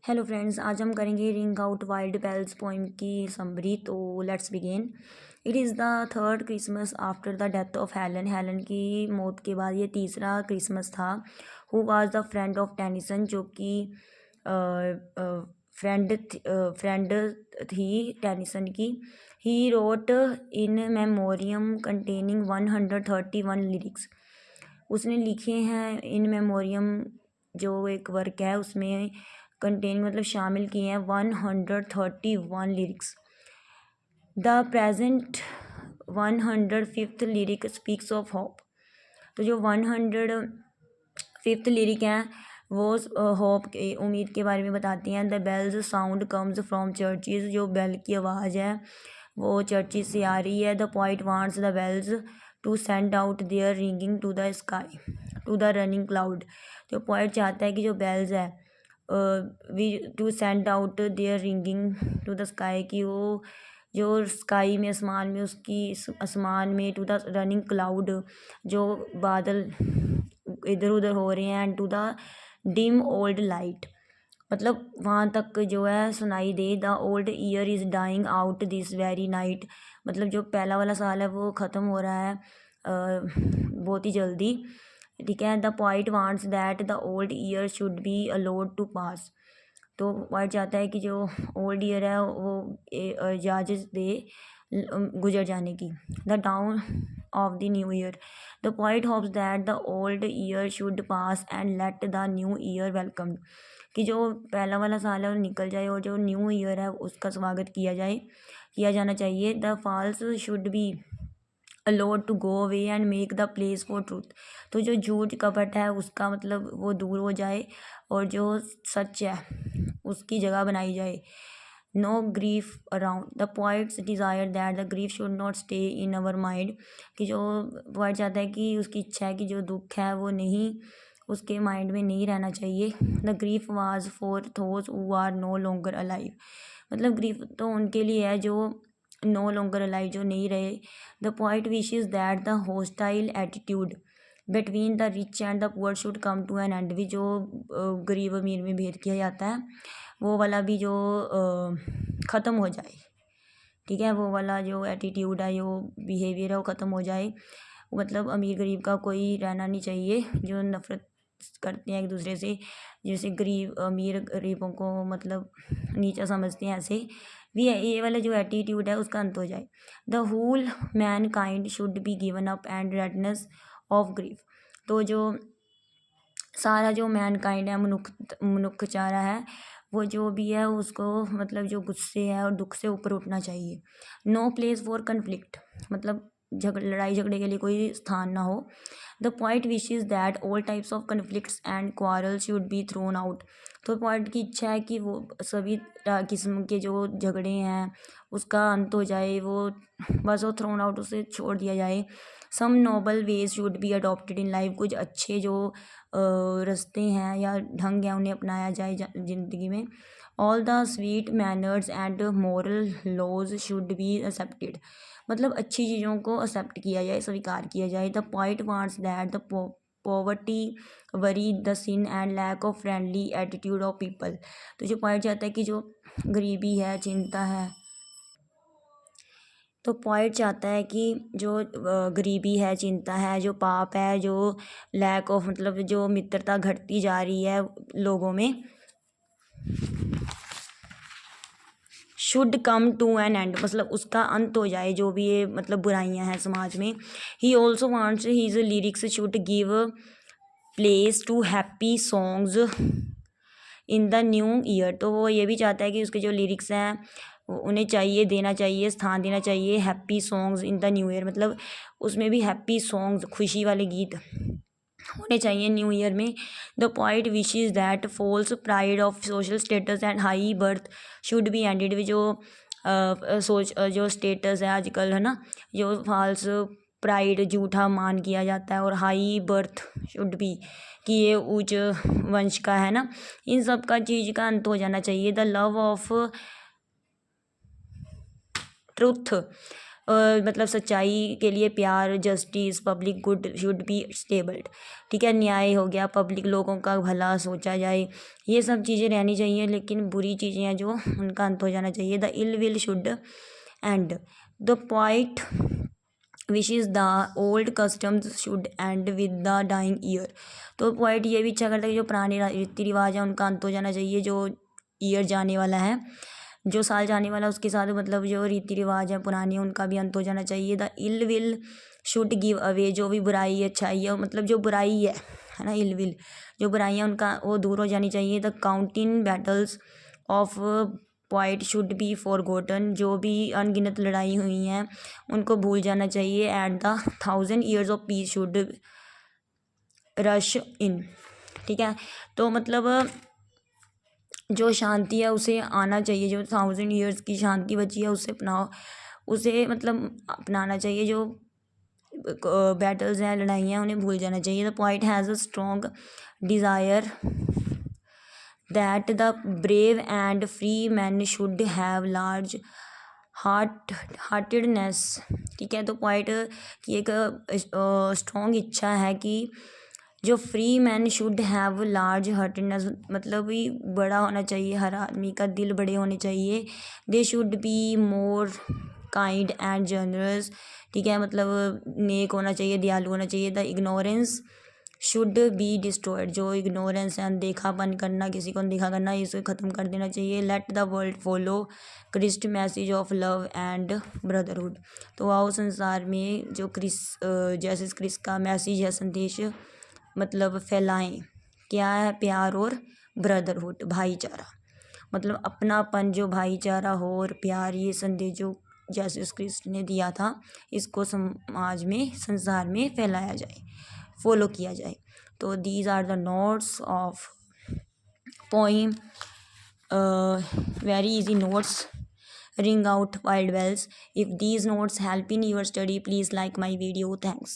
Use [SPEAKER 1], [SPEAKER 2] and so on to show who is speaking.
[SPEAKER 1] Hello friends, आज हम करेंगे ring out wild bells poem की समरी। तो let's begin. It is the third Christmas after the death of Helen. Helen की मौत के बाद ये तीसरा क्रिसमस था। Who was the friend of Tennyson, जो कि फ्रेंड थी टेनिसन की। He wrote in memoriam containing 131 lyrics. उसने लिखे हैं इन मेमोरियम, जो एक वर्क है, उसमें कंटेन मतलब शामिल किए हैं 131 lyrics. The present 105th lyric speaks of hope. तो जो 105th लिरिक हैं वो होप के, उम्मीद के बारे में बताती हैं। The bells sound comes from churches. जो बेल की आवाज़ है वो चर्चिज़ से आ रही है। The poet wants the bells to send out their ringing to the sky to the running cloud. तो पॉइंट चाहता है कि जो बेल्स है we to send out their ringing to the sky, कि वो जो स्काई में, आसमान में, उसकी आसमान में, टू द रनिंग क्लाउड, जो बादल इधर उधर हो रहे हैं, and to the dim old light, मतलब वहाँ तक जो है सुनाई दे। The old year is dying out this very night. मतलब जो पहला वाला साल है वो ख़त्म हो रहा है बहुत ही जल्दी। ठीक है। The poet wants that the old year should be allowed to pass. तो पॉइंट चाहता है कि जो ओल्ड ईयर है वो इजाज़त दे गुजर जाने की। The down of the new year. The point hopes that the old year should pass and let the new year welcome. कि जो पहला वाला साल है वो निकल जाए और जो न्यू ईयर है उसका स्वागत किया जाना चाहिए। The false should be allowed to go away and make the place for truth. तो जो झूठ कपट है उसका मतलब वो दूर हो जाए और जो सच है उसकी जगह बनाई जाए। No grief around. The poet's desire that the grief should not stay in our mind. कि जो पोइट चाहता है कि उसकी इच्छा है कि जो दुख है वो नहीं, उसके माइंड में नहीं रहना चाहिए। The grief was for those who are no longer alive. मतलब ग्रीफ तो उनके लिए है जो नो लॉन्गर अलाइव, जो नहीं रहे। The poet wishes that the hostile attitude between the rich and the poor should come to an end. भी जो गरीब अमीर में भेद किया जाता है वो वाला भी जो ख़त्म हो जाए। ठीक है। वो वाला जो एटीट्यूड है, जो बिहेवियर है वो ख़त्म हो जाए। मतलब अमीर गरीब का कोई रहना नहीं चाहिए, जो नफ़रत करते हैं एक दूसरे से, जैसे गरीब अमीर गरीबों को मतलब नीचा समझते हैं, ऐसे भी ये वाला जो एटीट्यूड है उसका अंत हो जाए। The whole mankind should be given up and redness of grief. तो जो सारा जो मैन काइंड है, मनुष्य चारा है, वो जो भी है उसको मतलब जो गुस्से है और दुख से ऊपर उठना चाहिए। नो प्लेस फॉर कन्फ्लिक्ट, मतलब लड़ाई झगड़े के लिए कोई स्थान ना हो। The poet wishes that all types of conflicts and quarrel should be thrown out. तो पॉइंट की इच्छा है कि वो सभी किस्म के जो झगड़े हैं उसका अंत हो जाए, वो बस वो थ्रोन आउट, उसे छोड़ दिया जाए। Some noble ways should be adopted in life. कुछ अच्छे जो रास्ते हैं या ढंग हैं उन्हें अपनाया जाए ज़िंदगी में। All the sweet manners and moral laws should be accepted. मतलब अच्छी चीज़ों को एक्सेप्ट किया जाए, स्वीकार किया जाए। The poet wants that the poverty worry the sin and lack of friendly attitude of people. तो जो पॉइंट चाहता है कि जो गरीबी है, चिंता है, तो पॉइंट चाहता है कि जो गरीबी है, चिंता है, जो पाप है, जो लैक ऑफ मतलब जो मित्रता घटती जा रही है लोगों में, should come to an end, मतलब उसका अंत हो जाए, जो भी ये मतलब बुराइयां हैं समाज में। He also wants his lyrics should give place to happy songs in the new year. तो वो ये भी चाहता है कि उसके जो लिरिक्स हैं उन्हें देना चाहिए, स्थान देना चाहिए happy songs in the new year. मतलब उसमें भी हैप्पी सॉन्ग्स, खुशी वाले गीत होने चाहिए न्यू ईयर में। The poet wishes that false pride of social status and high birth should be ended. भी जो जो स्टेटस है आजकल, है ना, जो फॉल्स प्राइड, झूठा मान किया जाता है, और हाई बर्थ शुड बी, कि ये उच्च वंश का है ना, इन सब का चीज़ का अंत हो जाना चाहिए। द लव ऑफ ट्रुथ मतलब सच्चाई के लिए प्यार, justice, public good should be stabled, ठीक है, न्याय हो गया, पब्लिक लोगों का भला सोचा जाए, ये सब चीज़ें रहनी चाहिए। लेकिन बुरी चीज़ें हैं जो उनका अंत हो जाना चाहिए। The ill will should end, the poet wishes the old customs should end with the dying year. तो पॉइंट ये भी इच्छा करता है कि जो पुराने रीति रिवाज हैं उनका अंत हो जाना चाहिए, जो ईयर जाने वाला है, जो साल जाने वाला है उसके साथ मतलब जो रीति रिवाज हैं पुरानी उनका भी अंत हो जाना चाहिए। The ill will should give away, जो भी बुराई है अच्छाई है, मतलब जो बुराई है ना, इल विल जो बुराई है उनका वो दूर हो जानी चाहिए। The counting battles of point should be forgotten, जो भी अनगिनत लड़ाई हुई हैं उनको भूल जाना चाहिए। At the 1000 years of peace should rush in, ठीक है। तो मतलब जो शांति है उसे आना चाहिए, जो 1000 years की शांति बची है उसे अपनाओ, उसे मतलब अपनाना चाहिए। जो बैटल्स हैं, लड़ाइयाँ, उन्हें भूल जाना चाहिए। The point has a strong desire that the brave and free man should have large heartedness, ठीक है। तो पॉइंट की एक स्ट्रॉन्ग इच्छा है कि जो free man should have large heartedness, मतलब भी बड़ा होना चाहिए, हर आदमी का दिल बड़े होने चाहिए। They should be more kind and generous, ठीक है, मतलब नेक होना चाहिए, दयालु होना चाहिए। The ignorance should be destroyed, जो इग्नोरेंस है, अनदेखापन करना, किसी को अनदेखा करना, इसे ख़त्म कर देना चाहिए। Let the world follow Christ message of love and brotherhood. तो आओ संसार में जो जैसे क्रिस्ट का मैसेज है, संदेश मतलब फैलाएं, क्या है, प्यार और ब्रदरहुड, भाईचारा, मतलब अपनापन, जो भाईचारा हो और प्यार, ये संदेश जो जैसे क्रिस्ट ने दिया था इसको समाज में, संसार में फैलाया जाए, फॉलो किया जाए। तो these are the notes of poem, very easy notes. Ring out wild bells. If these notes help in your study, please like my video. Thanks.